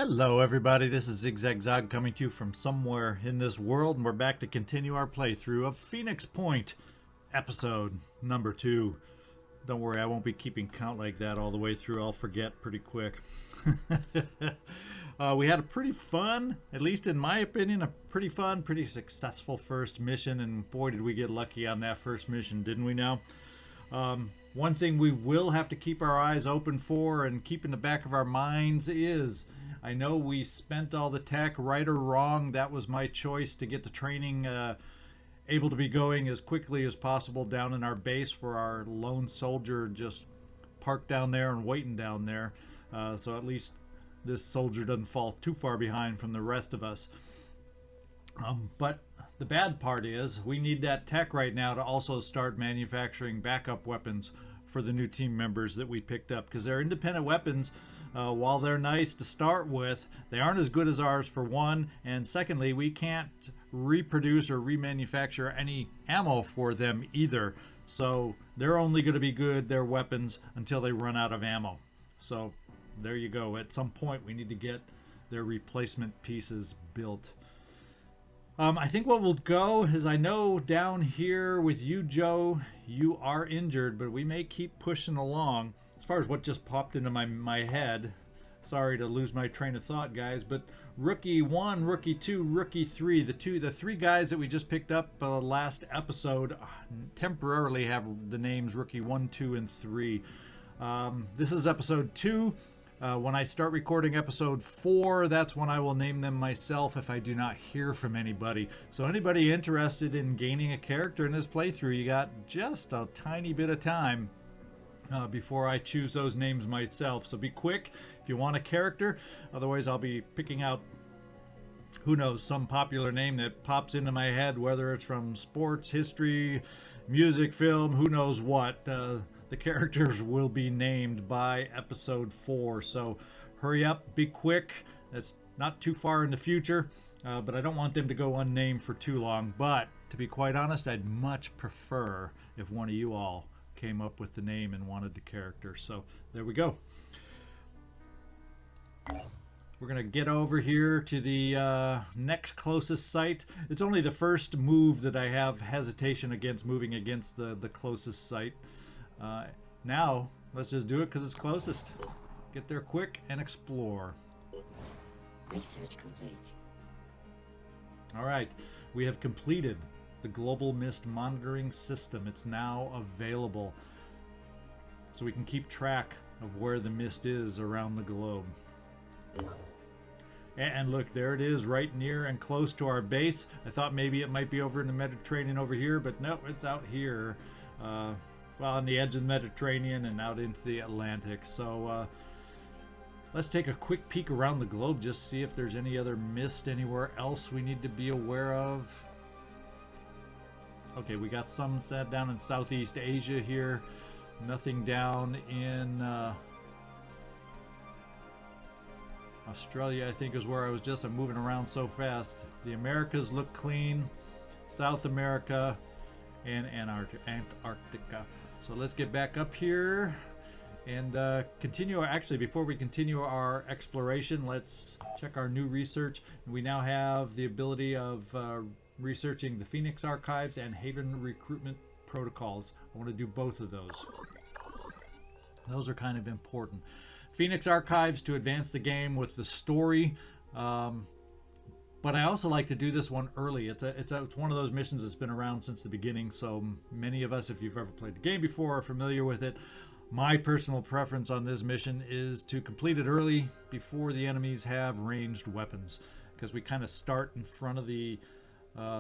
Hello everybody, this is ZigZagZog coming to you from somewhere in this world, and we're back to continue our playthrough of Phoenix Point, episode number 2. Don't worry, I won't be keeping count like that all the way through. I'll forget pretty quick. We had a pretty fun, at least in my opinion, a pretty fun, pretty successful first mission, and boy did we get lucky on that first mission, didn't we now? One thing we will have to keep our eyes open for and keep in the back of our minds is, I know we spent all the tech, right or wrong, that was my choice to get the training able to be going as quickly as possible down in our base for our lone soldier just parked down there and waiting down there. So at least this soldier doesn't fall too far behind from the rest of us. But the bad part is we need that tech right now to also start manufacturing backup weapons for the new team members that we picked up, because they're independent weapons. While they're nice to start with, they aren't as good as ours, for one, and secondly, we can't reproduce or remanufacture any ammo for them either. So they're only going to be good, their weapons, until they run out of ammo. So there you go. At some point we need to get their replacement pieces built. I think what will go is, I know down here with you, Joe, you are injured, but we may keep pushing along. As far as what just popped into my head, sorry to lose my train of thought, guys, but Rookie 1, Rookie 2, Rookie 3, the three guys that we just picked up last episode temporarily have the names Rookie 1, 2, and 3. This is episode 2. When I start recording episode 4, that's when I will name them myself if I do not hear from anybody. So anybody interested in gaining a character in this playthrough, you got just a tiny bit of time before I choose those names myself. So be quick if you want a character. Otherwise, I'll be picking out, who knows, some popular name that pops into my head, whether it's from sports, history, music, film, who knows what. The characters will be named by episode 4. So hurry up, be quick. That's not too far in the future, but I don't want them to go unnamed for too long. But to be quite honest, I'd much prefer if one of you all came up with the name and wanted the character. So there we go. We're going to get over here to the next closest site. It's only the first move that I have hesitation against moving against the closest site. Now, let's just do it because it's closest. Get there quick and explore. Research complete. All right, we have completed the global mist monitoring system. It's now available, so we can keep track of where the mist is around the globe. And look, there it is, right near and close to our base. I thought maybe it might be over in the Mediterranean over here, but no, it's out here. Well, on the edge of the Mediterranean and out into the Atlantic. So let's take a quick peek around the globe, just see if there's any other mist anywhere else we need to be aware of. Okay, we got some down in Southeast Asia here. Nothing down in Australia, I think, is where I was just. I'm moving around so fast. The Americas look clean. South America and Antarctica. So let's get back up here and continue. Actually, before we continue our exploration, let's check our new research. We now have the ability of researching the Phoenix archives and Haven recruitment protocols. I want to do both of those. Those are kind of important. Phoenix archives to advance the game with the story. But I also like to do this one early. It's one of those missions that's been around since the beginning, so many of us, if you've ever played the game before, are familiar with it. My personal preference on this mission is to complete it early before the enemies have ranged weapons, because we kind of start in front of the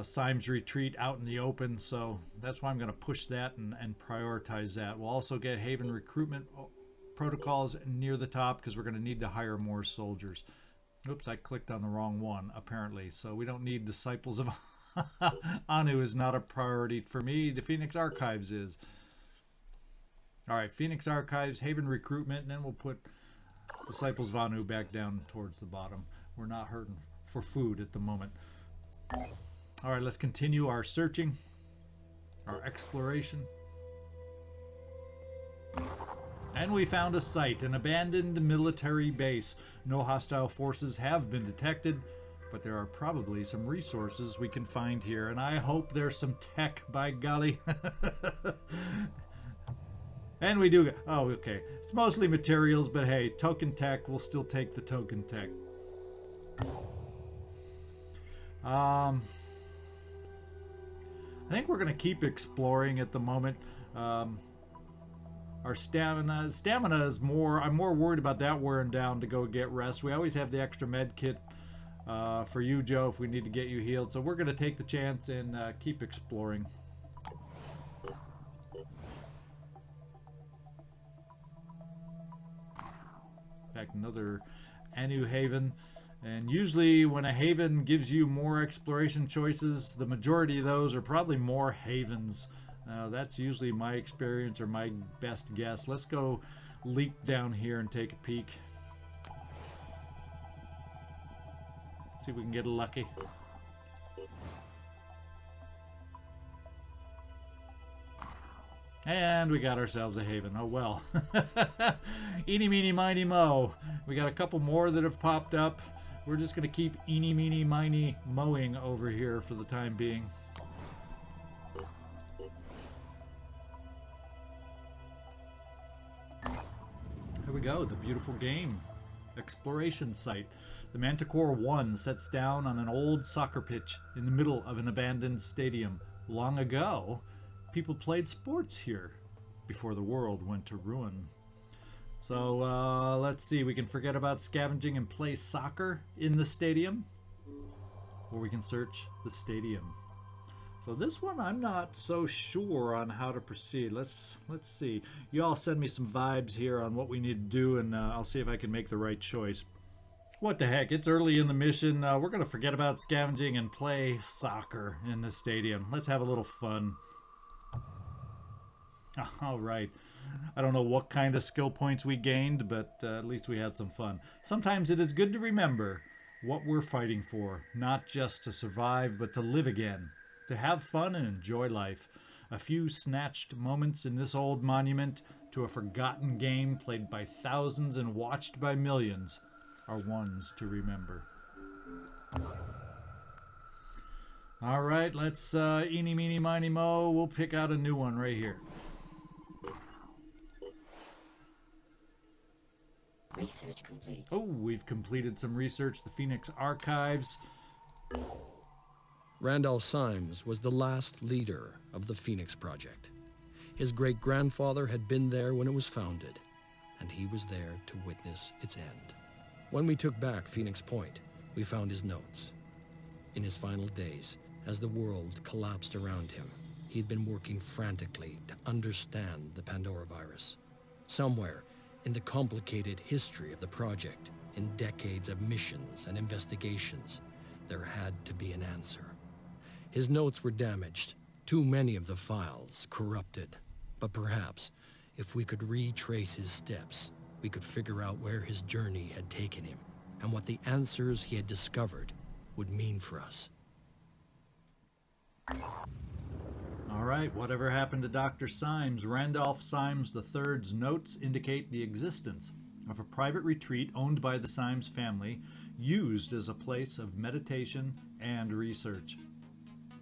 Symes retreat out in the open, so that's why I'm going to push that and prioritize that. We'll also get Haven recruitment protocols near the top, because we're going to need to hire more soldiers. Oops, I clicked on the wrong one, apparently. So we don't need Disciples of Anu is not a priority for me. The Phoenix Archives is. All right, Phoenix Archives, Haven Recruitment, and then we'll put Disciples of Anu back down towards the bottom. We're not hurting for food at the moment. All right, let's continue our searching, our exploration. And we found a site, an abandoned military base. No hostile forces have been detected, but there are probably some resources we can find here, and I hope there's some tech, by golly. And we do, oh, okay. It's mostly materials, but hey, token tech, we'll still take the token tech. I think we're gonna keep exploring at the moment. Our stamina is more, I'm more worried about that wearing down to go get rest. We always have the extra med kit for you, Joe, if we need to get you healed. So we're gonna take the chance and keep exploring. Back another Anu Haven. And usually when a haven gives you more exploration choices, the majority of those are probably more havens. That's usually my experience or my best guess. Let's go leap down here and take a peek. See if we can get lucky. And we got ourselves a haven. Oh well. Eeny, meeny, miny, mo. We got a couple more that have popped up. We're just going to keep eeny, meeny, miny, mowing over here for the time being. Here we go, the beautiful game. Exploration site. The Manticore 1 sets down on an old soccer pitch in the middle of an abandoned stadium. Long ago, people played sports here before the world went to ruin. So let's see, we can forget about scavenging and play soccer in the stadium, or we can search the stadium. So this one I'm not so sure on how to proceed. Let's see. You all send me some vibes here on what we need to do, and I'll see if I can make the right choice. What the heck, it's early in the mission. We're going to forget about scavenging and play soccer in the stadium. Let's have a little fun. All right. I don't know what kind of skill points we gained, but at least we had some fun. Sometimes it is good to remember what we're fighting for, not just to survive, but to live again, to have fun and enjoy life. A few snatched moments in this old monument to a forgotten game played by thousands and watched by millions are ones to remember. All right, let's eeny, meeny, miny, mo. We'll pick out a new one right here. Research complete. Oh, we've completed some research. The Phoenix Archives. Randolph Symes was the last leader of the Phoenix Project. His great-grandfather had been there when it was founded, and he was there to witness its end. When we took back Phoenix Point, we found his notes. In his final days, as the world collapsed around him, he'd been working frantically to understand the Pandora virus. Somewhere in the complicated history of the project, in decades of missions and investigations, there had to be an answer. His notes were damaged, too many of the files corrupted. But perhaps, if we could retrace his steps, we could figure out where his journey had taken him and what the answers he had discovered would mean for us. All right, whatever happened to Dr. Symes? Randolph Symes III's notes indicate the existence of a private retreat owned by the Symes family, used as a place of meditation and research.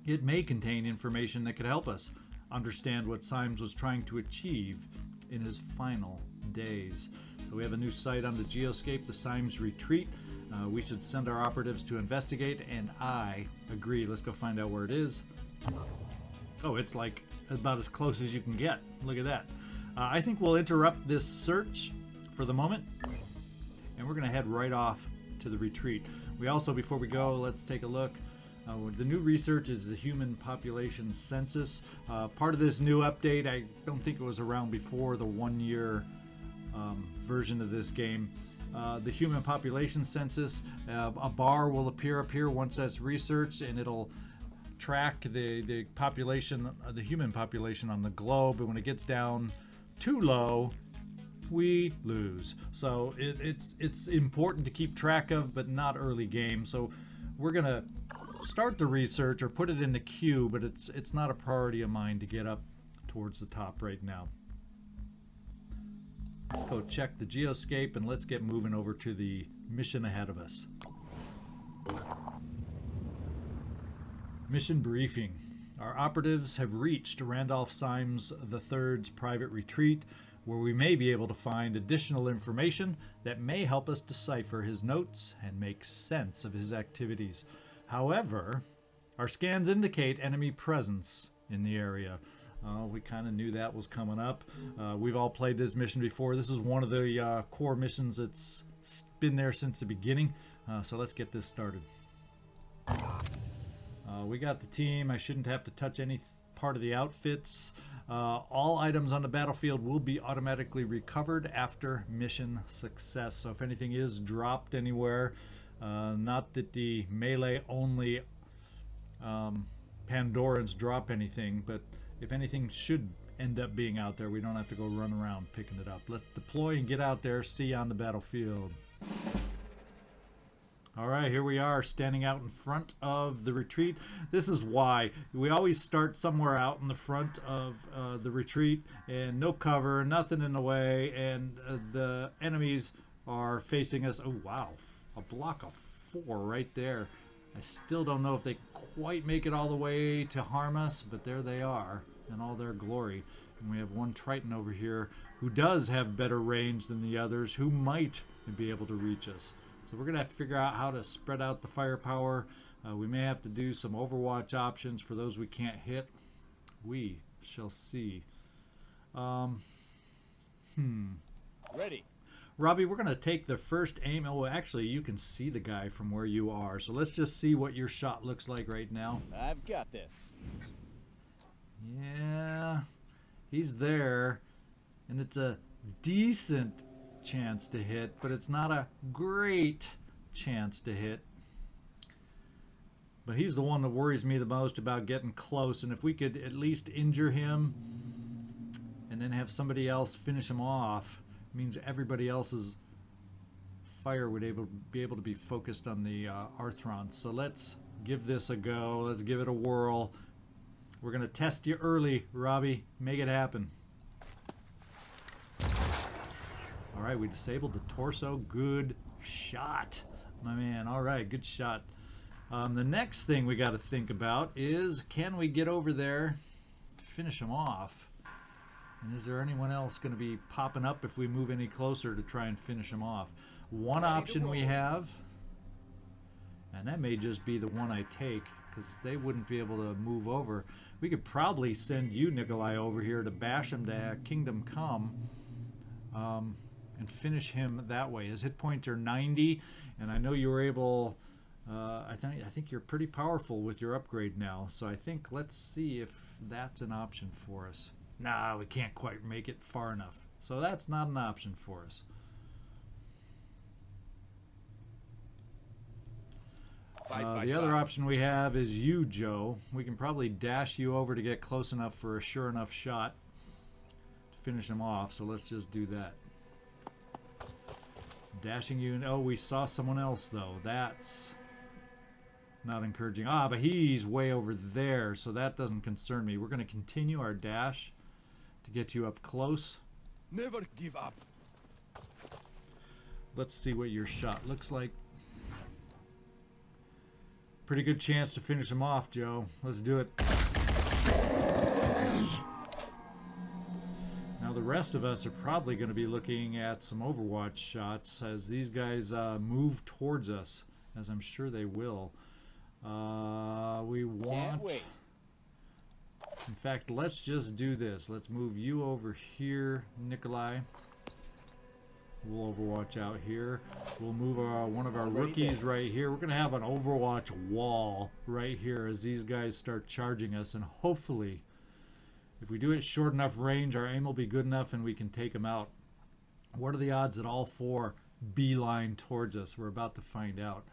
It may contain information that could help us understand what Symes was trying to achieve in his final days. So we have a new site on the geoscape, the Symes Retreat. We should send our operatives to investigate, and I agree. Let's go find out where it is. Oh, it's like about as close as you can get. Look at that. I think we'll interrupt this search for the moment, and we're going to head right off to the retreat. We also, before we go, let's take a look. The new research is the human population census. Part of this new update, I don't think it was around before the 1-year version of this game. The human population census, a bar will appear up here once that's researched, and it'll track the population, the human population on the globe, and when it gets down too low, we lose. So it's important to keep track of, but not early game. So we're gonna start the research or put it in the queue, but it's not a priority of mine to get up towards the top right now. Go check the geoscape and let's get moving over to the mission ahead of us. Mission briefing. Our operatives have reached Randolph Symes III's private retreat, where we may be able to find additional information that may help us decipher his notes and make sense of his activities. However, our scans indicate enemy presence in the area. We kind of knew that was coming up. We've all played this mission before. This is one of the core missions that's been there since the beginning. So let's get this started. We got the team. I shouldn't have to touch any part of the outfits. All items on the battlefield will be automatically recovered after mission success. So if anything is dropped anywhere, not that the melee only Pandorans drop anything, but if anything should end up being out there, we don't have to go run around picking it up. Let's deploy and get out there, see you on the battlefield. All right, here we are standing out in front of the retreat. This is why we always start somewhere out in the front of the retreat, and no cover, nothing in the way, and the enemies are facing us. Oh, wow, a block of 4 right there. I still don't know if they quite make it all the way to harm us, but there they are in all their glory. And we have one Triton over here who does have better range than the others, who might be able to reach us. So we're going to have to figure out how to spread out the firepower. We may have to do some overwatch options for those we can't hit. We shall see. Ready. Robbie, we're going to take the first aim. Oh, actually, you can see the guy from where you are. So let's just see what your shot looks like right now. I've got this. Yeah, he's there. And it's a decent chance to hit, but it's not a great chance to hit. But he's the one that worries me the most about getting close, and if we could at least injure him and then have somebody else finish him off, it means everybody else's fire would be able to be focused on the Arthron. So let's give this a go. Let's give it a whirl. We're going to test you early, Robbie. Make it happen. All right, we disabled the torso. Good shot, my man. All right, good shot. The next thing we got to think about is, can we get over there to finish him off? And is there anyone else going to be popping up if we move any closer to try and finish him off? One option we have, and that may just be the one I take, because they wouldn't be able to move over. We could probably send you, Nikolai, over here to bash him to Kingdom Come. And finish him that way. His hit points are 90, and I know you were able. I think you're pretty powerful with your upgrade now. So I think let's see if that's an option for us. Nah, we can't quite make it far enough. So that's not an option for us. The other option we have is you, Joe. We can probably dash you over to get close enough for a sure enough shot to finish him off. So let's just do that. Dashing you, and oh, we saw someone else though. That's not encouraging. Ah, but he's way over there, so that doesn't concern me. We're going to continue our dash to get you up close. Never give up. Let's see what your shot looks like. Pretty good chance to finish him off, Joe. Let's do it. Now the rest of us are probably going to be looking at some Overwatch shots as these guys move towards us, as I'm sure they will. We want... Can't wait. In fact, let's just do this. Let's move you over here, Nikolai. We'll Overwatch out here. We'll move one of our rookies right here. We're going to have an Overwatch wall right here as these guys start charging us, and hopefully, if we do it short enough range, our aim will be good enough and we can take them out. What are the odds that all 4 beeline towards us? We're about to find out.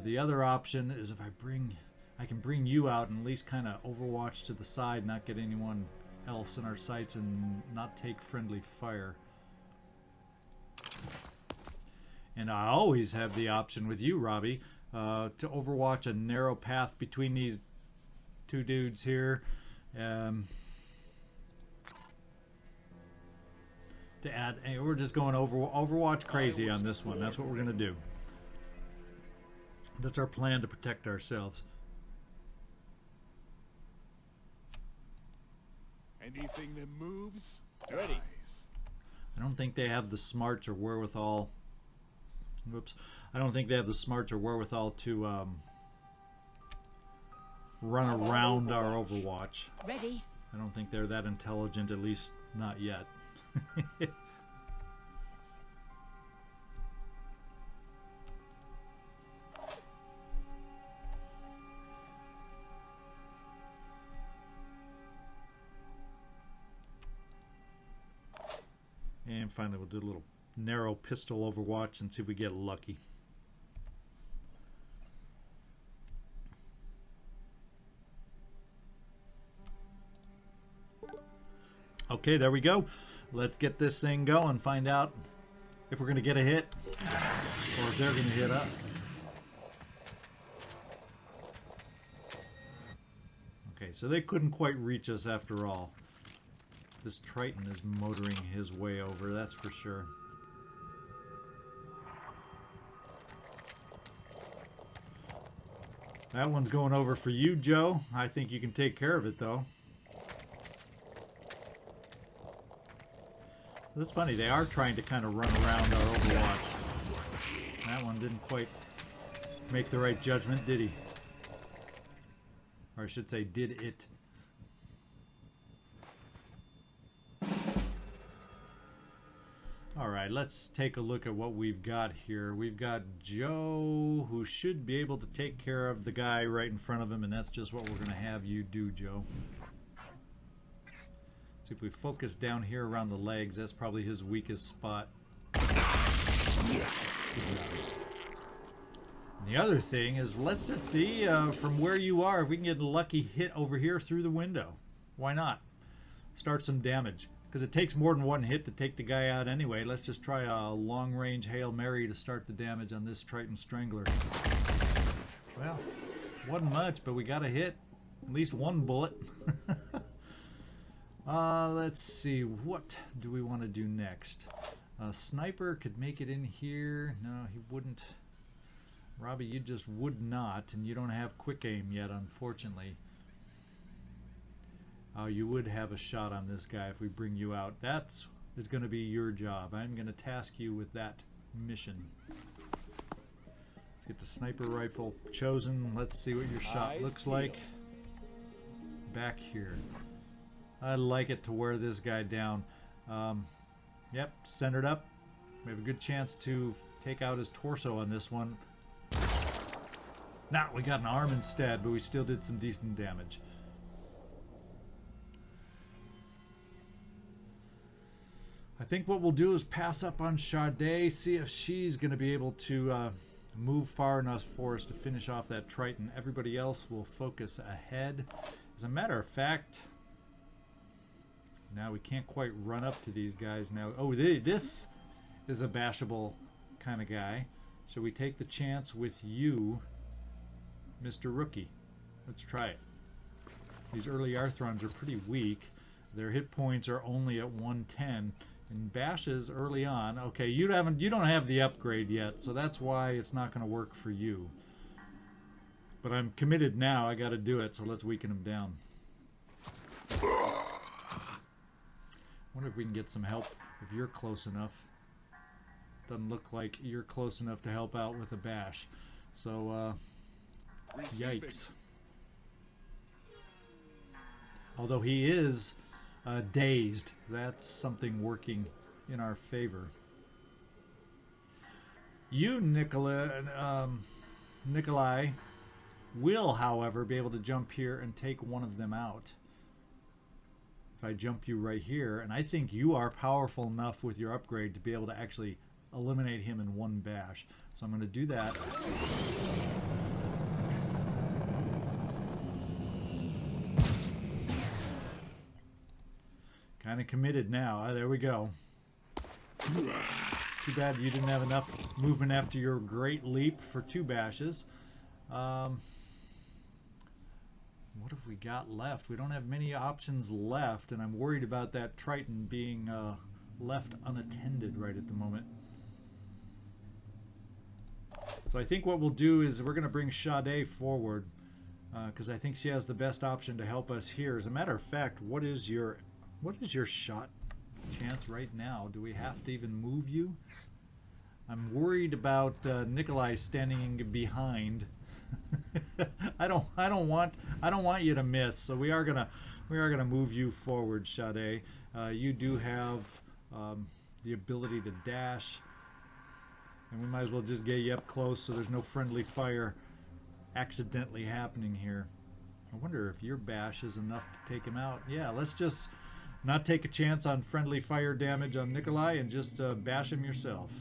The other option is if I can bring you out and at least kind of Overwatch to the side, not get anyone else in our sights and not take friendly fire. And I always have the option with you, Robbie, to Overwatch a narrow path between these 2 dudes here. to add. And we're just going Overwatch crazy on this one. That's what we're gonna do. That's our plan to protect ourselves. Anything that moves, ready. I don't think they have the smarts or wherewithal. Whoops. I don't think they have the smarts or wherewithal to run around our Overwatch. Ready. I don't think they're that intelligent, at least not yet. And finally, we'll do a little narrow pistol Overwatch and see if we get lucky. Okay, there we go. Let's get this thing going. Find out if we're going to get a hit or if they're going to hit us. Okay, so they couldn't quite reach us after all. This Triton is motoring his way over, that's for sure. That one's going over for you, Joe. I think you can take care of it, though. That's funny, they are trying to kind of run around our Overwatch. That one didn't quite make the right judgment, did he? Or I should say, did it? Alright, let's take a look at what we've got here. We've got Joe, who should be able to take care of the guy right in front of him, and that's just what we're going to have you do, Joe. So if we focus down here around the legs, that's probably his weakest spot. And the other thing is, let's just see from where you are if we can get a lucky hit over here through the window. Why not? Start some damage. Because it takes more than one hit to take the guy out anyway. Let's just try a long-range Hail Mary to start the damage on this Triton Strangler. Well, wasn't much, but we got a hit. At least one bullet. Let's see. What do we want to do next? Sniper could make it in here. No, he wouldn't. Robbie, you just would not, and you don't have quick aim yet, unfortunately. You would have a shot on this guy if we bring you out. That's going to be your job. I'm going to task you with that mission. Let's get the sniper rifle chosen. Let's see what your shot looks like. Back here. I like it to wear this guy down. Yep, centered up. We have a good chance to take out his torso on this one. Nah, we got an arm instead, but we still did some decent damage. I think what we'll do is pass up on Sade, see if she's going to be able to move far enough for us to finish off that Triton. Everybody else will focus ahead. As a matter of fact, now we can't quite run up to these guys now. Oh, this is a bashable kind of guy. So we take the chance with you, Mr. Rookie. Let's try it. These early Arthrons are pretty weak. Their hit points are only at 110. And bashes early on. Okay, you don't have the upgrade yet, so that's why it's not going to work for you. But I'm committed now. I got to do it, so let's weaken him down. Wonder if we can get some help if you're close enough. Doesn't look like you're close enough to help out with a bash. So, yikes. Although he is dazed, that's something working in our favor. You, Nikolai, will, however, be able to jump here and take one of them out. If I jump you right here, and I think you are powerful enough with your upgrade to be able to actually eliminate him in one bash. So I'm going to do that. Kind of committed now. There we go. Too bad you didn't have enough movement after your great leap for 2 bashes. What have we got left? We don't have many options left, and I'm worried about that Triton being left unattended right at the moment. So I think what we'll do is we're going to bring Sade forward because I think she has the best option to help us here. As a matter of fact, what is your shot chance right now? Do we have to even move you? I'm worried about Nikolai standing behind. I don't want you to miss. So we are gonna move you forward, Sade. You do have the ability to dash, and we might as well just get you up close so there's no friendly fire accidentally happening here. I wonder if your bash is enough to take him out. Yeah, let's just not take a chance on friendly fire damage on Nikolai and just bash him yourself.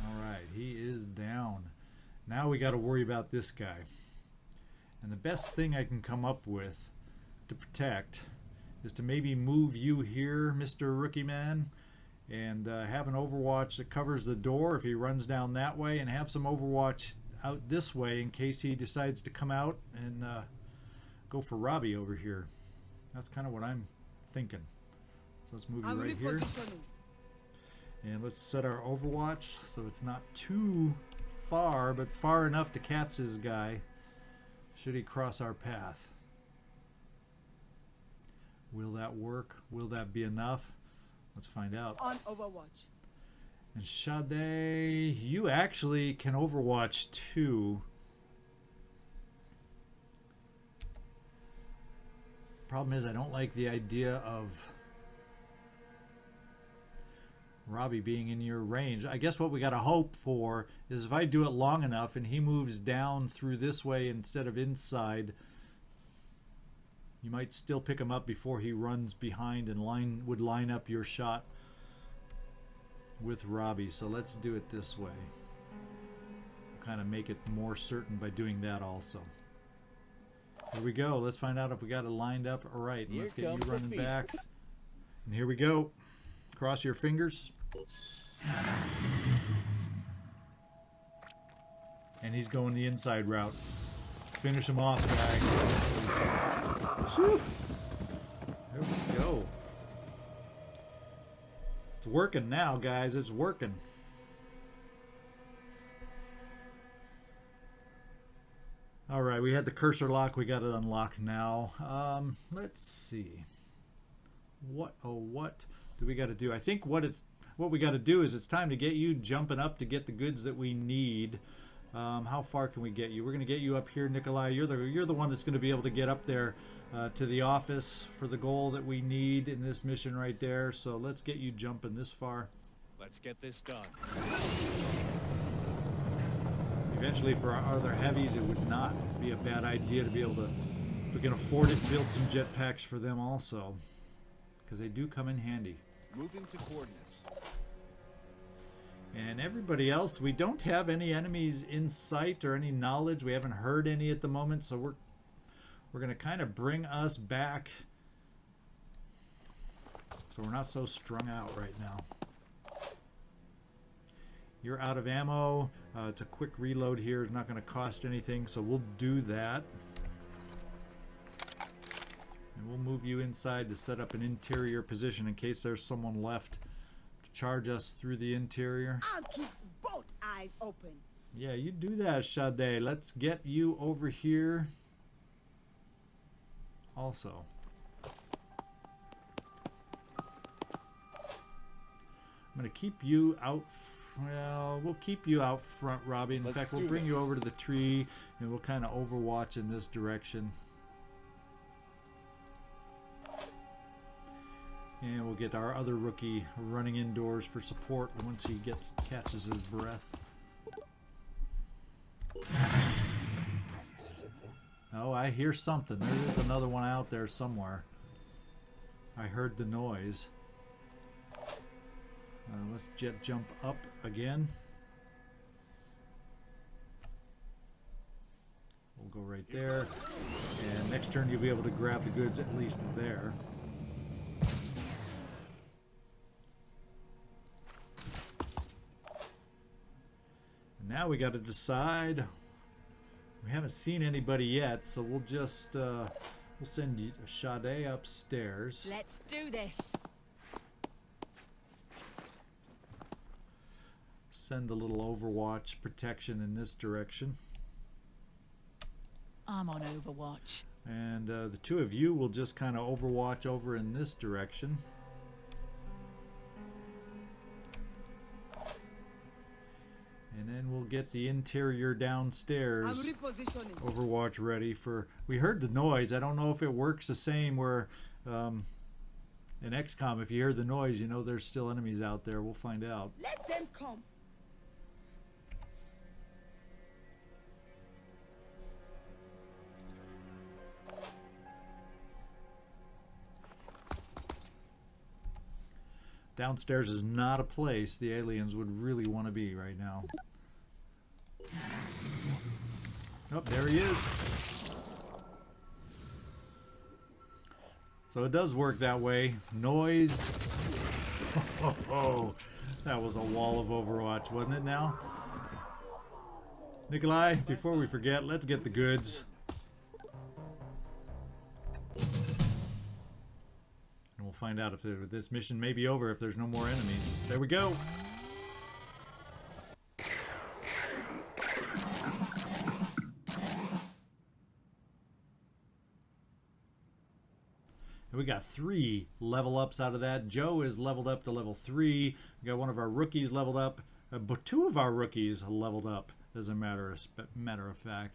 Alright, he is down. Now we got to worry about this guy. And the best thing I can come up with to protect is to maybe move you here, Mr. Rookie Man, and have an overwatch that covers the door if he runs down that way, and have some overwatch out this way in case he decides to come out and go for Robbie over here. That's kind of what I'm thinking. So let's move you right here. And let's set our overwatch so it's not too far, but far enough to catch this guy should he cross our path. Will that work? Will that be enough? Let's find out. On Overwatch. And Sade, you actually can Overwatch too. Problem is I don't like the idea of Robbie being in your range. I guess what we got to hope for is if I do it long enough and he moves down through this way instead of inside, you might still pick him up before he runs behind and would line up your shot with Robbie. So let's do it this way. Kind of make it more certain by doing that also. Here we go. Let's find out if we got it lined up. All right, let's get you running back. And here we go. Cross your fingers. And he's going the inside route. Finish him off, guy. Whew. There we go. It's working now, guys. It's working. All right, we had the cursor lock. We got it unlocked now. Let's see. What do we got to do? I think what we got to do is it's time to get you jumping up to get the goods that we need. How far can we get you? We're going to get you up here, Nikolai. You're the one that's going to be able to get up there to the office for the goal that we need in this mission right there. So let's get you jumping this far. Let's get this done. Eventually, for our other heavies, it would not be a bad idea to be able to, if we can afford it, build some jetpacks for them also, because they do come in handy. Moving to coordinates. And everybody else, we don't have any enemies in sight or any knowledge. We haven't heard any at the moment, so we're going to kind of bring us back so we're not so strung out right now. You're out of ammo. It's a quick reload here. It's not going to cost anything, so we'll do that. And we'll move you inside to set up an interior position in case there's someone left to charge us through the interior. I'll keep both eyes open. Yeah, you do that, Sade. Let's get you over here also. I'm going to keep you out. Well, we'll keep you out front, Robbie. In fact, we'll bring you over to the tree and we'll kind of overwatch in this direction. And we'll get our other rookie running indoors for support once he catches his breath. Oh, I hear something. There is another one out there somewhere. I heard the noise. Let's jet jump up again. We'll go right there. And next turn you'll be able to grab the goods at least there. And now we got to decide. We haven't seen anybody yet, so we'll just We'll send you Sade upstairs. Let's do this. Send a little Overwatch protection in this direction. I'm on Overwatch. And the two of you will just kind of Overwatch over in this direction. And then we'll get the interior downstairs I'm repositioning. Overwatch ready for... We heard the noise. I don't know if it works the same where in XCOM, if you hear the noise, you know there's still enemies out there. We'll find out. Let them come. Downstairs is not a place the aliens would really want to be right now. Oh, there he is. So it does work that way. Noise. Oh, that was a wall of Overwatch, wasn't it now? Nikolai, before we forget, let's get the goods. And we'll find out if this mission may be over if there's no more enemies. There we go. And we got 3 level ups out of that. Joe is leveled up to level 3. We got one of our rookies leveled up. But 2 of our rookies leveled up, as a matter of fact.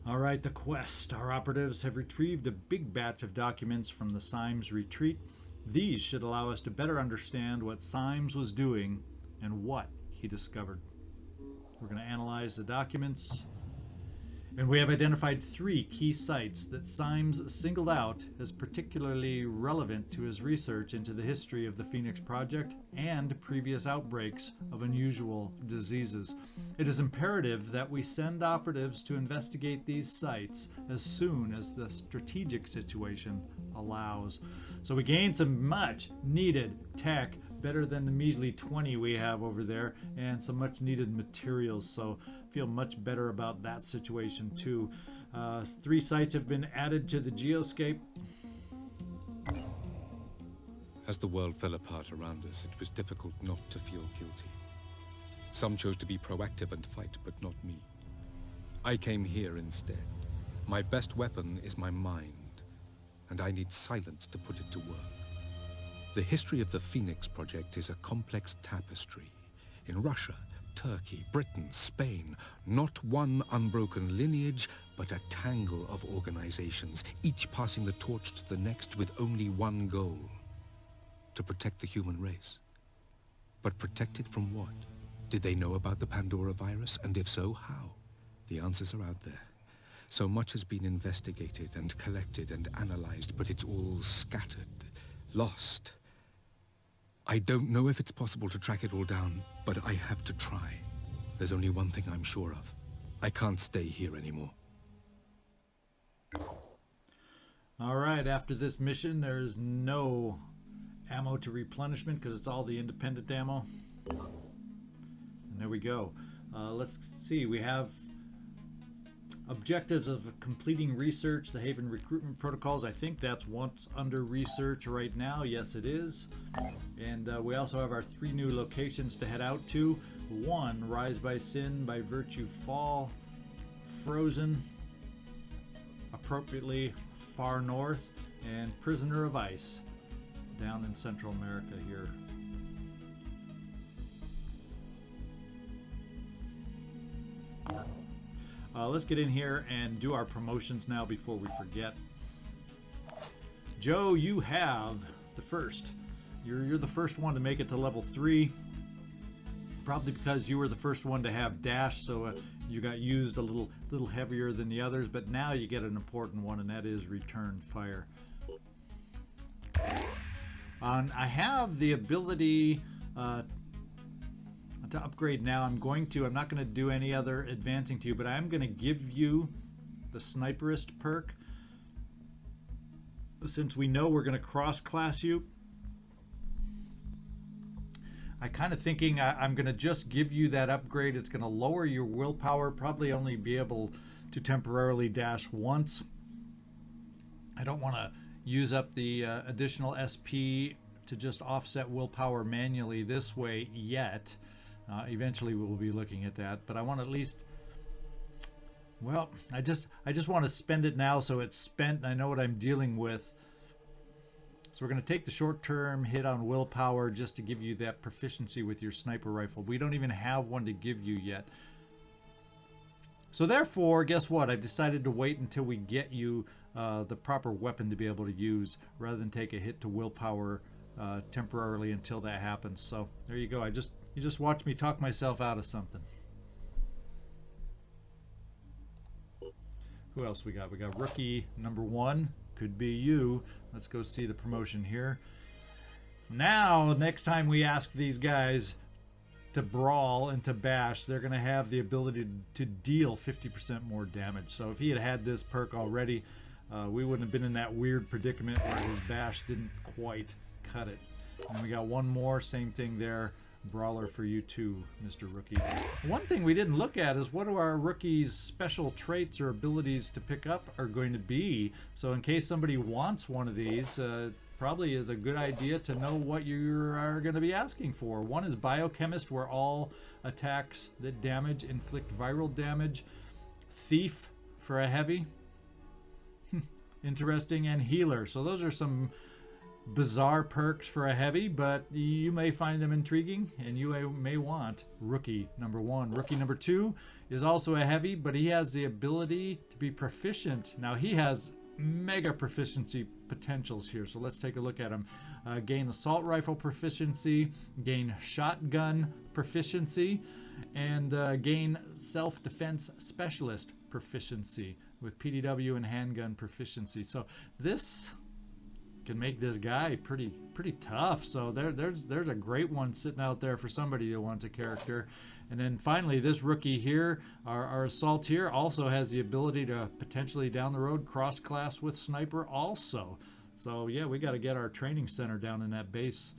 All right, the quest. Our operatives have retrieved a big batch of documents from the Symes retreat. These should allow us to better understand what Symes was doing and what he discovered. We're going to analyze the documents. And we have identified 3 key sites that Symes singled out as particularly relevant to his research into the history of the Phoenix Project and previous outbreaks of unusual diseases. It is imperative that we send operatives to investigate these sites as soon as the strategic situation allows. So we gain some much needed tech, better than the measly 20 we have over there, and some much needed materials, so feel much better about that situation too. 3 sites have been added to the geoscape. As the world fell apart around us, it was difficult not to feel guilty. Some chose to be proactive and fight, but not me. I came here instead. My best weapon is my mind, and I need silence to put it to work. The history of the Phoenix Project is a complex tapestry. In Russia, Turkey, Britain, Spain, not one unbroken lineage, but a tangle of organizations, each passing the torch to the next with only one goal: to protect the human race. But protect it from what? Did they know about the Pandora virus, and if so, how? The answers are out there. So much has been investigated and collected and analyzed, but it's all scattered, lost. I don't know if it's possible to track it all down, but I have to try. There's only one thing I'm sure of. I can't stay here anymore. All right, after this mission, there's no ammo to replenishment because it's all the independent ammo. And there we go. Let's see, we have objectives of completing research, the Haven recruitment protocols. I think that's what's under research right now. Yes, it is. And we also have our 3 new locations to head out to. 1, Rise by Sin, by Virtue Fall, Frozen, appropriately far north, and Prisoner of Ice, down in Central America here. Let's get in here and do our promotions now before we forget. Joe, you have the first. You're the first one to make it to level 3. Probably because you were the first one to have dash, so you got used a little heavier than the others. But now you get an important one, and that is return fire. I have the ability to upgrade now. I'm not going to do any other advancing to you, but I am going to give you the sniperist perk. Since we know we're going to cross-class you, I kind of thinking I'm going to just give you that upgrade. It's going to lower your willpower, probably only be able to temporarily dash once. I don't want to use up the additional SP to just offset willpower manually this way yet. Eventually we'll be looking at that, but I want to at least, well, I just want to spend it now so it's spent and I know what I'm dealing with. So we're going to take the short-term hit on willpower just to give you that proficiency with your sniper rifle. We don't even have one to give you yet. So therefore, guess what? I've decided to wait until we get you the proper weapon to be able to use rather than take a hit to willpower temporarily until that happens. So there you go. You just watched me talk myself out of something. Who else we got? We got rookie number 1. Could be you. Let's go see the promotion here. Now, next time we ask these guys to brawl and to bash, they're going to have the ability to deal 50% more damage. So if he had had this perk already, we wouldn't have been in that weird predicament where his bash didn't quite cut it. And we got one more, same thing there. Brawler for you too, Mr. Rookie. One thing we didn't look at is what do our rookies' special traits or abilities to pick up are going to be. So in case somebody wants one of these, probably is a good idea to know what you are going to be asking for. One is Biochemist, where all attacks that damage inflict viral damage. Thief for a heavy. Interesting. And Healer. So those are some bizarre perks for a heavy, but you may find them intriguing and you may want rookie number 1. Rookie number 2 is also a heavy, but he has the ability to be proficient. Now he has mega proficiency potentials here, so let's take a look at him. Gain assault rifle proficiency, gain shotgun proficiency, and gain self-defense specialist proficiency with PDW and handgun proficiency. So this can make this guy pretty tough. So there's a great one sitting out there for somebody who wants a character. And then finally, this rookie here, our assault here, also has the ability to potentially down the road cross class with sniper also. So yeah, we got to get our training center down in that base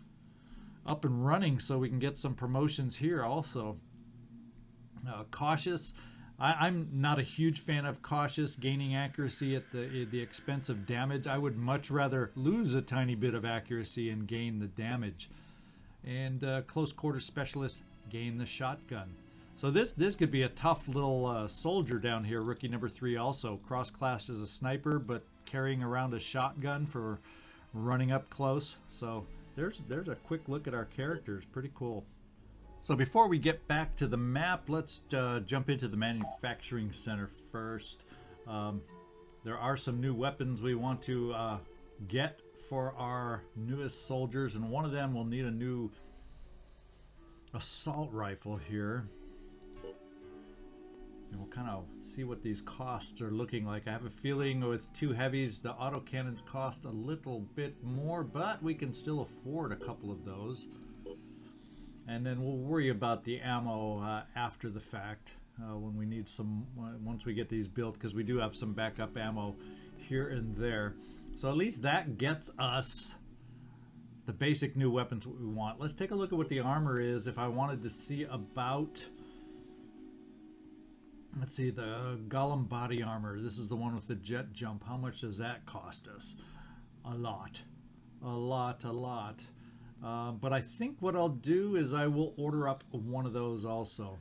up and running so we can get some promotions here also. Cautious. I'm not a huge fan of cautious, gaining accuracy at the expense of damage. I would much rather lose a tiny bit of accuracy and gain the damage. And close quarter specialist, gain the shotgun. So this could be a tough little soldier down here. Rookie number 3 also cross-classed as a sniper, but carrying around a shotgun for running up close. So there's a quick look at our characters. Pretty cool. So before we get back to the map, let's jump into the manufacturing center first. There are some new weapons we want to get for our newest soldiers, and one of them will need a new assault rifle here. And we'll kind of see what these costs are looking like. I have a feeling with 2 heavies, the autocannons cost a little bit more, but we can still afford a couple of those. And then we'll worry about the ammo after the fact when we need some, once we get these built, because we do have some backup ammo here and there. So at least that gets us the basic new weapons we want. Let's take a look at what the armor is. If I wanted to see about, let's see, the Golem body armor. This is the one with the jet jump. How much does that cost us? A lot. A lot. But I think what I'll do is I will order up one of those also,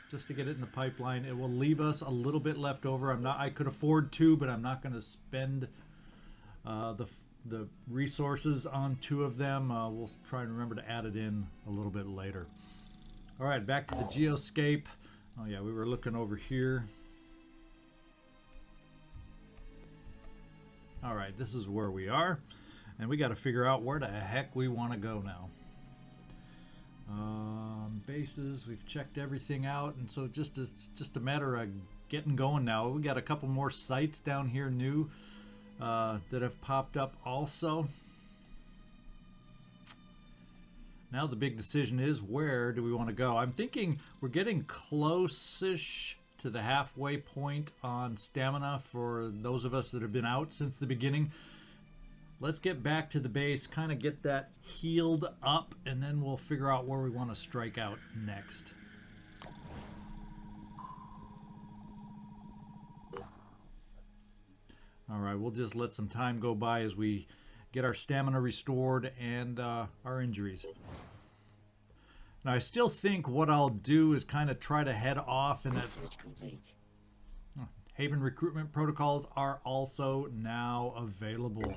just to get it in the pipeline. It will leave us a little bit left over. I could afford 2, but I'm not going to spend the resources on 2 of them. We'll try and remember to add it in a little bit later. All right, back to the geoscape. Oh yeah, we were looking over here. All right, this is where we are. And we got to figure out where the heck we want to go now. Bases, we've checked everything out, and so it's just a matter of getting going now. We got a couple more sites down here new that have popped up also. Now the big decision is, where do we want to go? I'm thinking we're getting close-ish to the halfway point on stamina for those of us that have been out since the beginning. let's get back to the base, kind of get that healed up, and then we'll figure out where we want to strike out next. All right, we'll just let some time go by as we get our stamina restored and our injuries. Now, I still think what I'll do is kind of try to head off in that... Research complete. Haven recruitment protocols are also now available.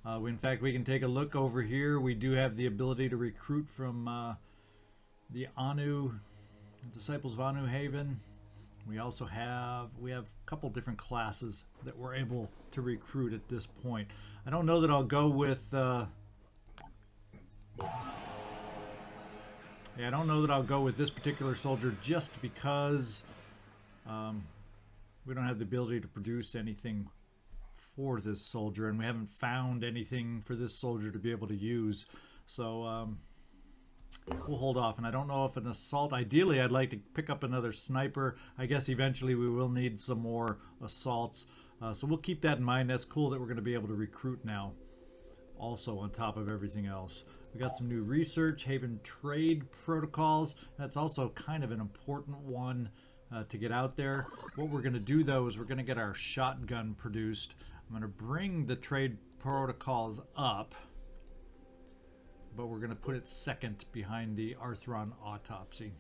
In fact, we can take a look over here. We do have the ability to recruit from the Anu, Disciples of Anu Haven. We also have a couple different classes that we're able to recruit at this point. I don't know that I'll go with I don't know that I'll go with this particular soldier just because we don't have the ability to produce anything for this soldier, and we haven't found anything for this soldier to be able to use. So we'll hold off. And I don't know if an assault, ideally I'd like to pick up another sniper. I guess eventually we will need some more assaults. So we'll keep that in mind. That's cool that we're going to be able to recruit now, also on top of everything else. We got some new research, Haven trade protocols. That's also kind of an important one to get out there. What we're going to do though is we're going to get our shotgun produced. I'm going to bring the trade protocols up, but we're going to put it second behind the Arthron autopsy.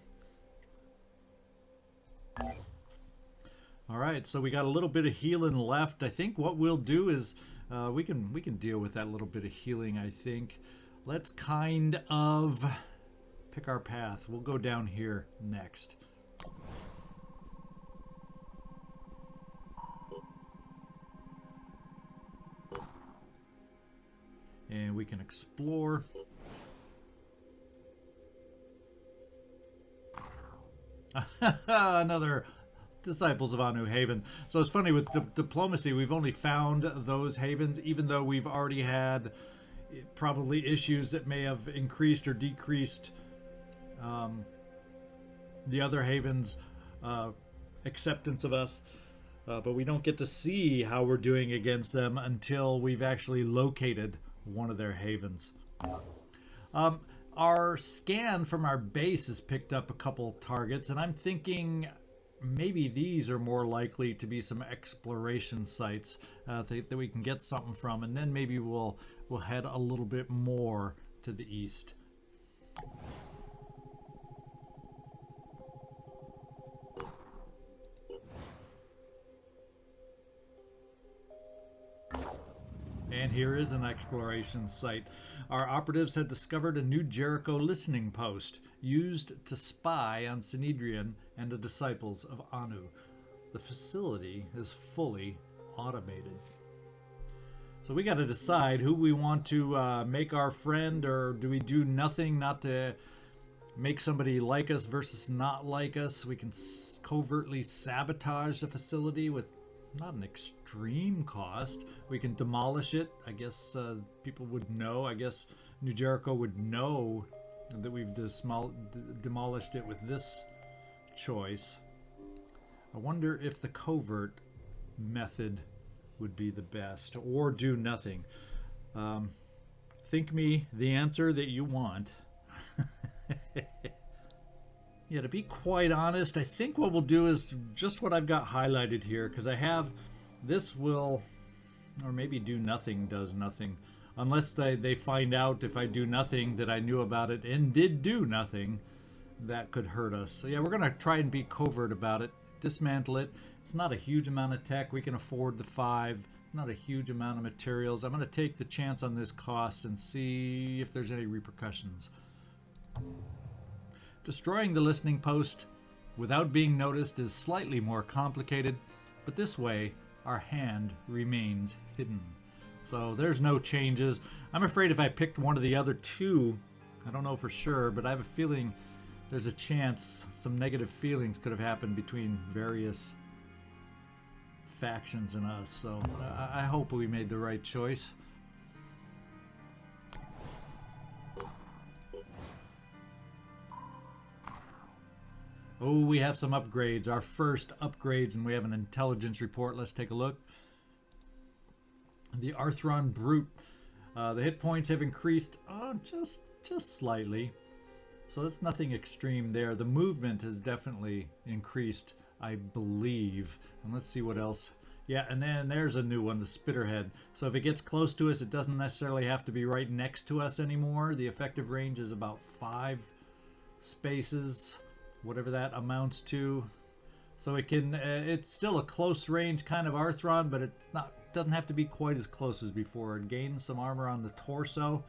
All right, so we got a little bit of healing left. I think what we'll do is we can deal with that little bit of healing, I think. Let's kind of pick our path. We'll go down here next. And we can explore. Another Disciples of Anu Haven. So it's funny with diplomacy, we've only found those havens, even though we've already had probably issues that may have increased or decreased the other havens' acceptance of us. But we don't get to see how we're doing against them until we've actually located one of their havens. Our scan from our base has picked up a couple targets, and I'm thinking maybe these are more likely to be some exploration sites that we can get something from, and then maybe we'll head a little bit more to the east. And here is an exploration site. Our operatives had discovered a new Jericho listening post used to spy on Synedrian and the Disciples of Anu. The facility is fully automated. So we got to decide who we want to make our friend, or do we do nothing not to make somebody like us versus not like us. We can covertly sabotage the facility with not an extreme cost. We can demolish it. I guess people would know. I guess New Jericho would know that we've demolished it with this choice. I wonder if the covert method would be the best, or do nothing. Think me the answer that you want. Yeah, to be quite honest, I think what we'll do is just what I've got highlighted here, because I have this will, or maybe do nothing does nothing, unless they find out if I do nothing that I knew about it and did do nothing. That could hurt us. So yeah, we're gonna try and be covert about it, dismantle it. It's not a huge amount of tech. We can afford the 5. Not a huge amount of materials. I'm gonna take the chance on this cost and see if there's any repercussions. Destroying the listening post without being noticed is slightly more complicated, but this way our hand remains hidden. So there's no changes. I'm afraid if I picked one of the other two, I don't know for sure, but I have a feeling there's a chance some negative feelings could have happened between various factions and us. So I hope we made the right choice. Oh, we have some upgrades. Our first upgrades, and we have an intelligence report. Let's take a look. The Arthron Brute The hit points have increased just slightly. So that's nothing extreme there. The movement has definitely increased, I believe. And let's see what else. Yeah, and then there's a new one, the Spitterhead. So if it gets close to us, it doesn't necessarily have to be right next to us anymore. The effective range is about 5 spaces, whatever that amounts to. So it can, it's still a close range kind of Arthron, but it's not, doesn't have to be quite as close as before. It gains some armor on the torso.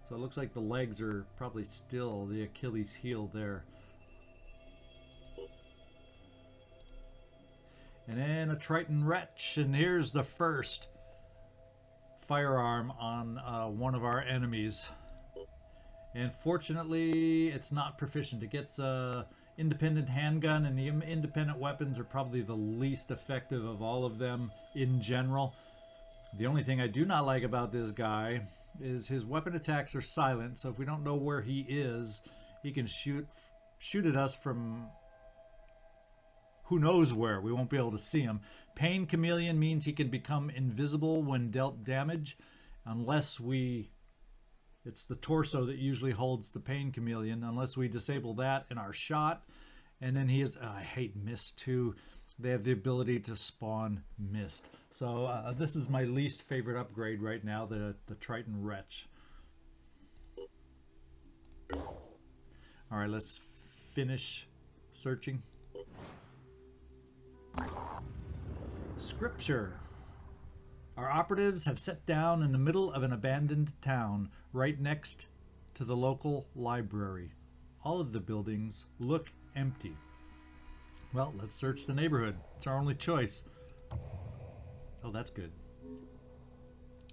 So it looks like the legs are probably still the Achilles heel there. And then a Triton Wretch, and here's the first firearm on one of our enemies. And fortunately, it's not proficient. It gets a independent handgun, and the independent weapons are probably the least effective of all of them in general. The only thing I do not like about this guy is his weapon attacks are silent, so if we don't know where he is, he can shoot at us from who knows where. We won't be able to see him. Pain Chameleon means he can become invisible when dealt damage, unless we... It's the torso that usually holds the Pain Chameleon, unless we disable that in our shot. And then he is... I hate Mist too. They have the ability to spawn Mist. So this is my least favorite upgrade right now, the Triton Wretch. Alright, let's finish searching. Scripture. Our operatives have set down in the middle of an abandoned town, right next to the local library. All of the buildings look empty. Well, let's search the neighborhood. It's our only choice. Oh, that's good.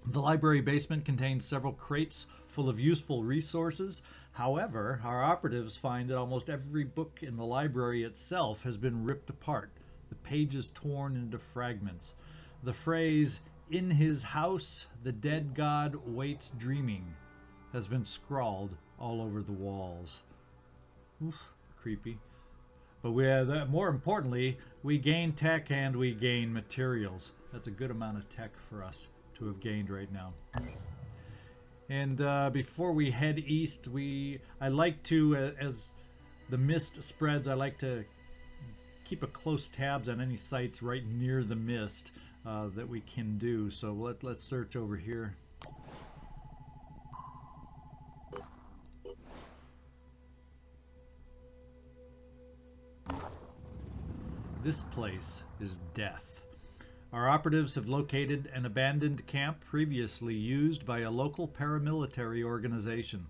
The library basement contains several crates full of useful resources. However, our operatives find that almost every book in the library itself has been ripped apart, the pages torn into fragments. The phrase, "In his house, the dead god waits dreaming," has been scrawled all over the walls. Oof, creepy. But more importantly, we gain tech and we gain materials. That's a good amount of tech for us to have gained right now. And before we head east, I like to, as the mist spreads, I like to keep a close tabs on any sites right near the mist that we can do. So let's search over here. This place is death. Our operatives have located an abandoned camp previously used by a local paramilitary organization.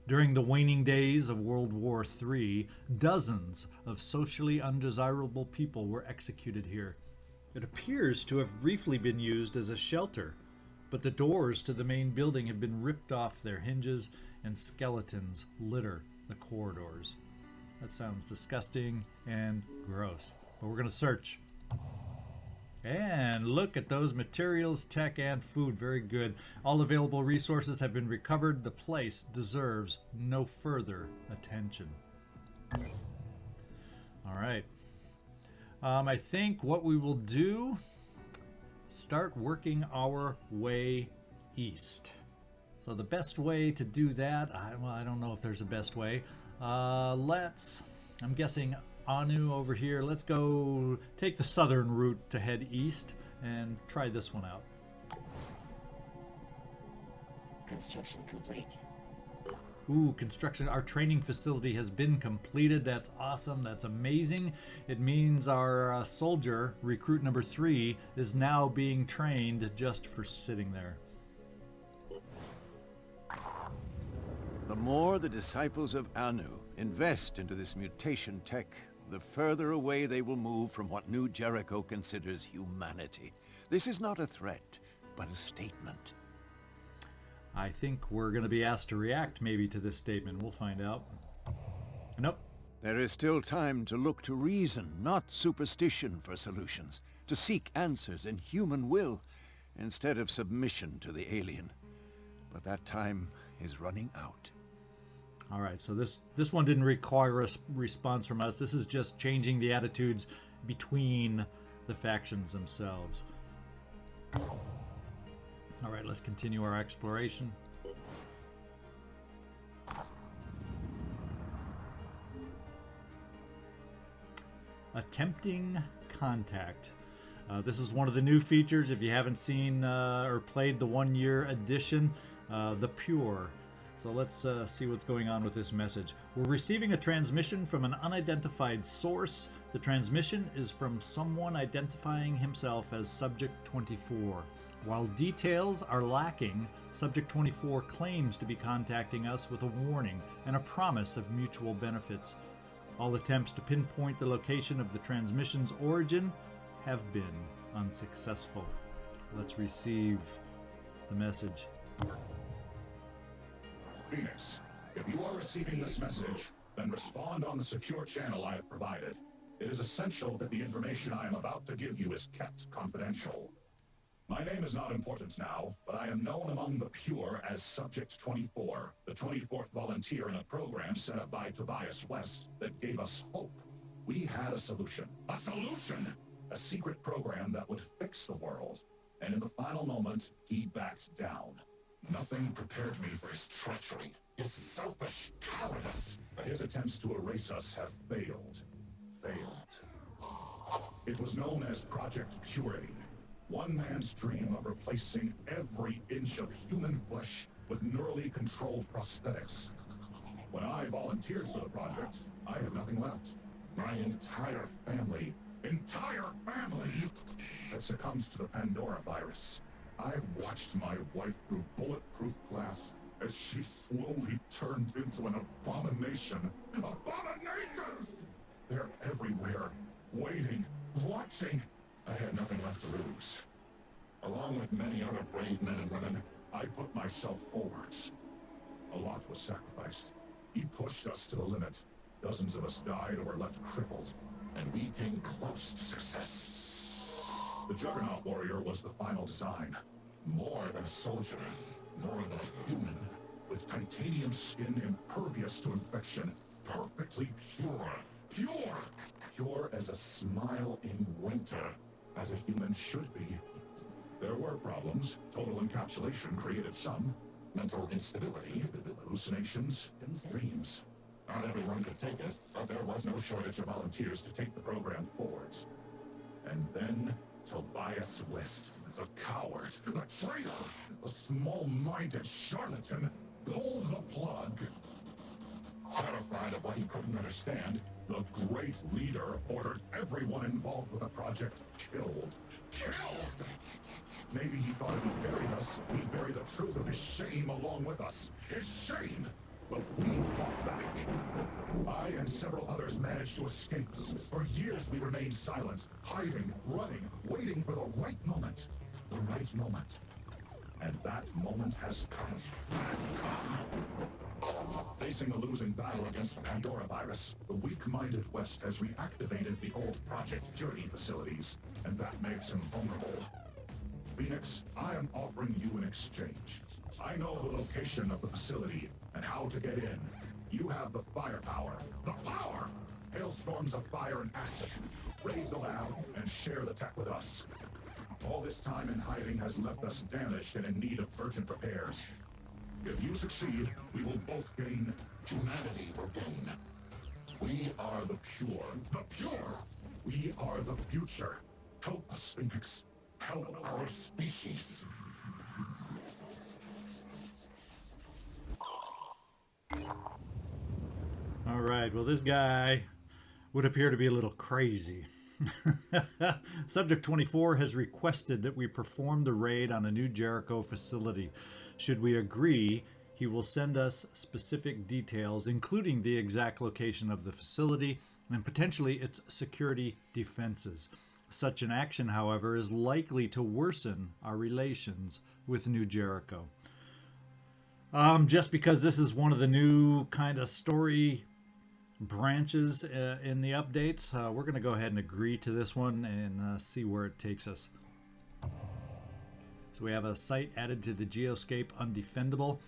During the waning days of World War III, dozens of socially undesirable people were executed here. It appears to have briefly been used as a shelter, but the doors to the main building have been ripped off their hinges and skeletons litter the corridors. That sounds disgusting and gross, but we're going to search. And look at those materials, tech, and food. Very good. All available resources have been recovered. The place deserves no further attention. All right. I think what we will do, start working our way east. So the best way to do that, I don't know if there's a best way. I'm guessing Anu over here. Let's go take the southern route to head east and try this one out. Construction complete. Ooh, construction. Our training facility has been completed. That's awesome. That's amazing. It means our soldier, recruit number 3, is now being trained just for sitting there. The more the disciples of Anu invest into this mutation tech, the further away they will move from what New Jericho considers humanity. This is not a threat, but a statement. I think we're going to be asked to react maybe to this statement. We'll find out. Nope. There is still time to look to reason, not superstition, for solutions. To seek answers in human will, instead of submission to the alien. But that time is running out. All right, so this one didn't require a response from us. This is just changing the attitudes between the factions themselves. All right, let's continue our exploration. Attempting contact. This is one of the new features. If you haven't seen or played the 1-year edition, the Pure. So let's see what's going on with this message. We're receiving a transmission from an unidentified source. The transmission is from someone identifying himself as Subject 24. While details are lacking, Subject 24 claims to be contacting us with a warning and a promise of mutual benefits. All attempts to pinpoint the location of the transmission's origin have been unsuccessful. Let's receive the message. Phoenix, if you are receiving this message, then respond on the secure channel I have provided. It is essential that the information I am about to give you is kept confidential. My name is not important now, but I am known among the Pure as Subject 24, the 24th volunteer in a program set up by Tobias West that gave us hope. We had a solution. A solution! A secret program that would fix the world. And in the final moment, he backed down. Nothing prepared me for his treachery, his selfish cowardice. But his attempts to erase us have failed. It was known as Project Purity. One man's dream of replacing every inch of human flesh with neurally controlled prosthetics. When I volunteered for the project, I had nothing left. My entire family had succumbed to the Pandora virus. I watched my wife through bulletproof glass as she slowly turned into an abomination. Abominations! They're everywhere, waiting, watching. I had nothing left to lose. Along with many other brave men and women, I put myself forwards. A lot was sacrificed. He pushed us to the limit. Dozens of us died or were left crippled, and we came close to success. The Juggernaut Warrior was the final design. More than a soldier, more than a human, with titanium skin impervious to infection, perfectly pure. Pure as a smile in winter, as a human should be. There were problems. Total encapsulation created some. Mental instability, hallucinations, and dreams. Not everyone could take it, but there was no shortage of volunteers to take the program forwards. And then Tobias West, the coward, the traitor, the small-minded charlatan, pulled the plug. Terrified of what he couldn't understand, the great leader ordered everyone involved with the project killed. Killed! Maybe he thought if he buried us, he'd bury the truth of his shame along with us. His shame! But we fought back. I and several others managed to escape. For years we remained silent, hiding, running, waiting for the right moment. The right moment. And that moment has come. Facing a losing battle against the Pandora virus, the weak-minded West has reactivated the old Project Purity facilities, and that makes him vulnerable. Phoenix, I am offering you an exchange. I know the location of the facility and how to get in. You have the firepower. The power! Hailstorms of fire and acid. Raid the lab and share the tech with us. All this time in hiding has left us damaged and in need of urgent repairs. If you succeed, we will both gain. Humanity will gain. We are the pure. The pure! We are the future. Help us, Phoenix. Help our species. All right, well, this guy would appear to be a little crazy. Subject 24 has requested that we perform the raid on a new Jericho facility. Should we agree, he will send us specific details, including the exact location of the facility and potentially its security defenses. Such an action, however, is likely to worsen our relations with New Jericho. Just because this is one of the new kind of story branches in the updates, we're going to go ahead and agree to this one and see where it takes us. So we have a site added to the geoscape undefendable.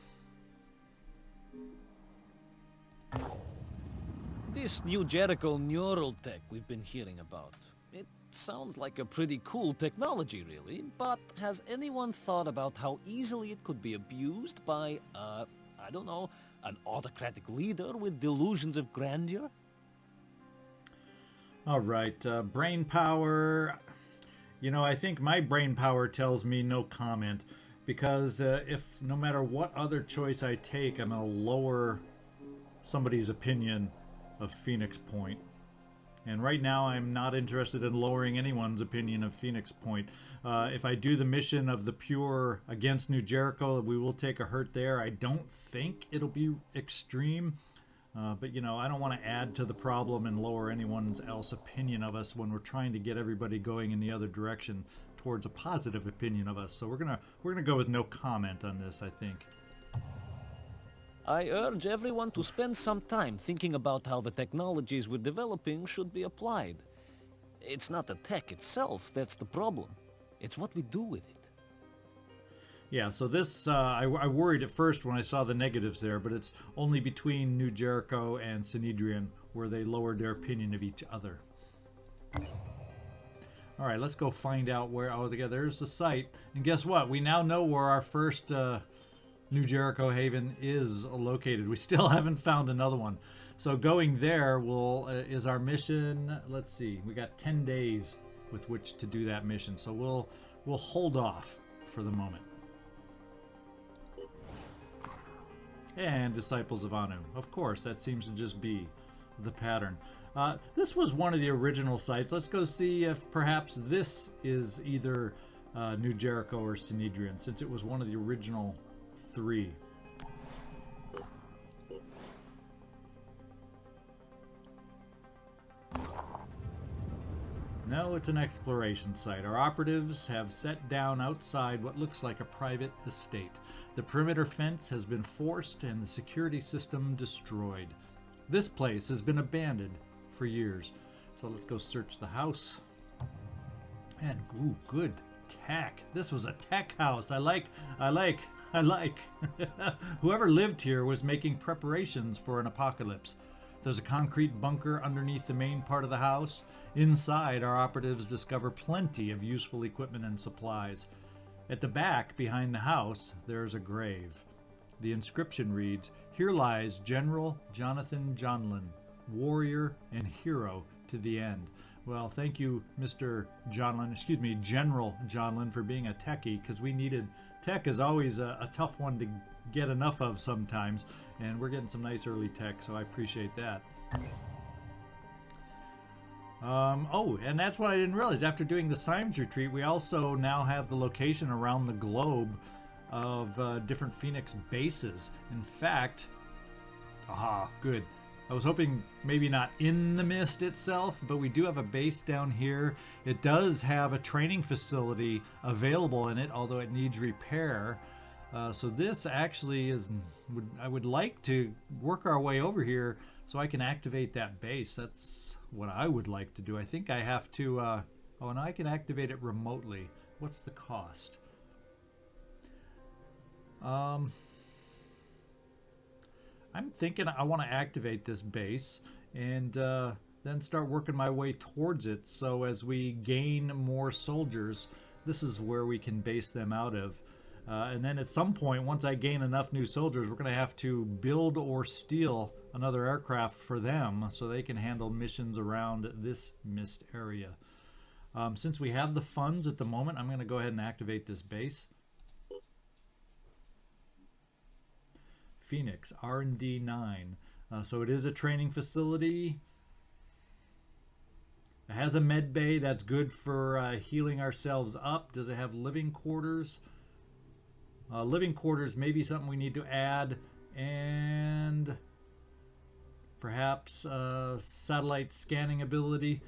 This new Jericho neural tech we've been hearing about. It sounds like a pretty cool technology, really, but has anyone thought about how easily it could be abused by, I don't know, an autocratic leader with delusions of grandeur? All right, brain power. You know, I think my brain power tells me no comment, because if no matter what other choice I take, I'm going to lower somebody's opinion of Phoenix Point. And right now I'm not interested in lowering anyone's opinion of Phoenix Point. If I do the mission of the Pure against New Jericho, we will take a hurt there. I don't think it'll be extreme. But, you know, I don't want to add to the problem and lower anyone's else opinion of us when we're trying to get everybody going in the other direction towards a positive opinion of us. So we're gonna go with no comment on this, I think. I urge everyone to spend some time thinking about how the technologies we're developing should be applied. It's not the tech itself that's the problem. It's what we do with it. Yeah, so this, I worried at first when I saw the negatives there, but it's only between New Jericho and Synedrian where they lowered their opinion of each other. All right, let's go find out where, oh, there's the site. And guess what? We now know where our first New Jericho Haven is located. We still haven't found another one. So going there is our mission. Let's see, we got 10 days with which to do that mission. So we'll hold off for the moment. And Disciples of Anu. Of course, that seems to just be the pattern. This was one of the original sites. Let's go see if perhaps this is either New Jericho or Synedrian, since it was one of the original 3. No, it's an exploration site. Our operatives have set down outside what looks like a private estate. The perimeter fence has been forced and the security system destroyed. This place has been abandoned for years. So let's go search the house. And ooh, good tech. This was a tech house. I like. Whoever lived here was making preparations for an apocalypse. There's a concrete bunker underneath the main part of the house. Inside, our operatives discover plenty of useful equipment and supplies. At the back, behind the house, there's a grave. The inscription reads, "Here lies General Jonathan Jonlin, warrior and hero to the end." Well, thank you, General Jonlin, for being a techie, because we needed... Tech is always a tough one to get enough of sometimes, and we're getting some nice early tech, so I appreciate that. Oh, and that's what I didn't realize. After doing the Symes retreat, we also now have the location around the globe of different Phoenix bases. In fact, good. I was hoping maybe not in the mist itself, but we do have a base down here. It does have a training facility available in it, although it needs repair. So this actually is, I would like to work our way over here so I can activate that base. That's what I would like to do. I think I have to, oh, and I can activate it remotely. What's the cost? I'm thinking I want to activate this base and then start working my way towards it. So as we gain more soldiers, this is where we can base them out of. And then at some point, once I gain enough new soldiers, we're going to have to build or steal another aircraft for them so they can handle missions around this mist area. Since we have the funds at the moment, I'm going to go ahead and activate this base. Phoenix, R&D 9. So it is a training facility. It has a med bay. That's good for healing ourselves up. Does it have living quarters? Living quarters may be something we need to add. And perhaps satellite scanning ability.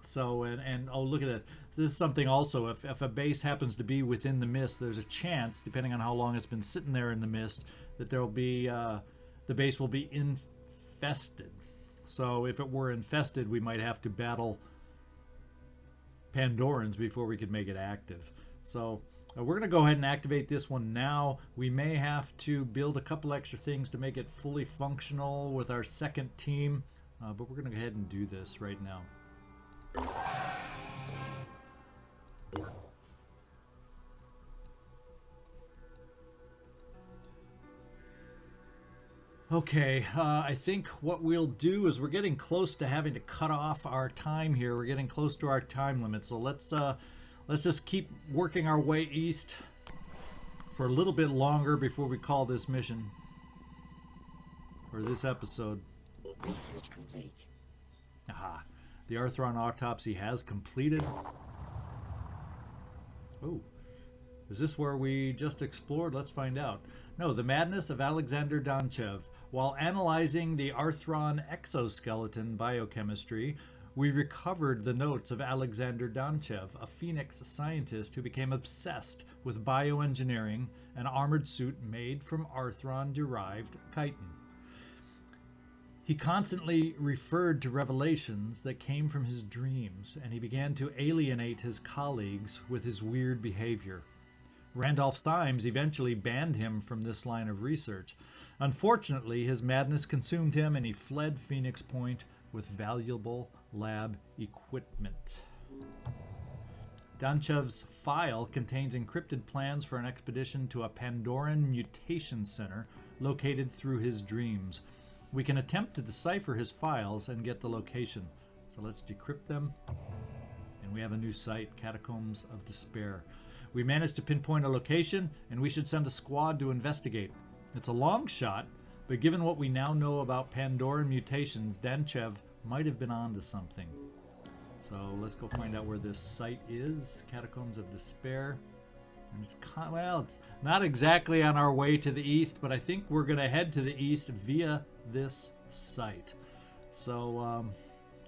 So, and oh, look at that. This is something also, if a base happens to be within the mist, there's a chance, depending on how long it's been sitting there in the mist, that there will be, the base will be infested. So if it were infested, we might have to battle Pandorans before we could make it active. So we're going to go ahead and activate this one now. We may have to build a couple extra things to make it fully functional with our second team, but we're going to go ahead and do this right now. Okay, I think what we'll do is we're getting close to having to cut off our time here. We're getting close to our time limit, so let's just keep working our way east for a little bit longer before we call this mission or this episode. Research complete. Aha, the Arthron autopsy has completed. Oh, is this where we just explored? Let's find out. No, the madness of Alexander Donchev. While analyzing the Arthron exoskeleton biochemistry, we recovered the notes of Alexander Donchev, a Phoenix scientist who became obsessed with bioengineering an armored suit made from Arthron-derived chitin. He constantly referred to revelations that came from his dreams, and he began to alienate his colleagues with his weird behavior. Randolph Symes eventually banned him from this line of research. Unfortunately, his madness consumed him and he fled Phoenix Point with valuable lab equipment. Donchev's file contains encrypted plans for an expedition to a Pandoran mutation center located through his dreams. We can attempt to decipher his files and get the location. So let's decrypt them. And we have a new site, Catacombs of Despair. We managed to pinpoint a location, and we should send a squad to investigate. It's a long shot, but given what we now know about Pandoran mutations, Donchev might have been onto something. So let's go find out where this site is, Catacombs of Despair. And it's it's not exactly on our way to the east, but I think we're going to head to the east via this site. So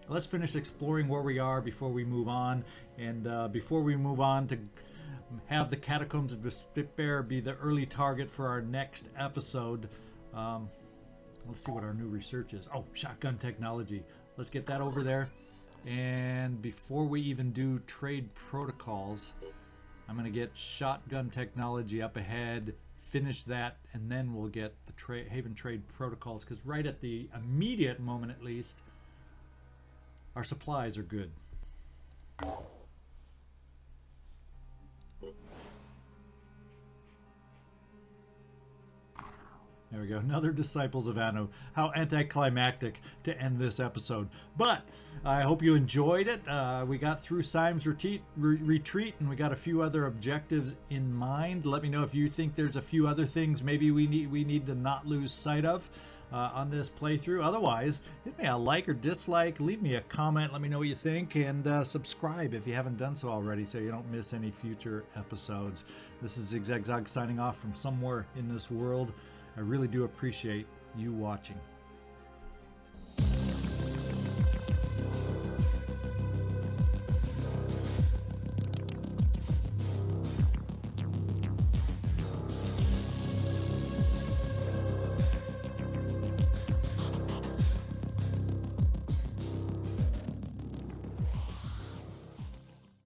let's finish exploring where we are before we move on. And before we move on to have the Catacombs of Despair be the early target for our next episode. Let's see what our new research is. Oh, shotgun technology. Let's get that over there. And before we even do trade protocols, I'm going to get shotgun technology up ahead, finish that, and then we'll get the Haven trade protocols, because right at the immediate moment at least, our supplies are good. There we go. Another Disciples of Anu. How anticlimactic to end this episode. But I hope you enjoyed it. We got through Symes' retreat, and we got a few other objectives in mind. Let me know if you think there's a few other things maybe we need to not lose sight of on this playthrough. Otherwise, hit me a like or dislike. Leave me a comment. Let me know what you think. And subscribe if you haven't done so already so you don't miss any future episodes. This is ZigZagZog signing off from somewhere in this world. I really do appreciate you watching.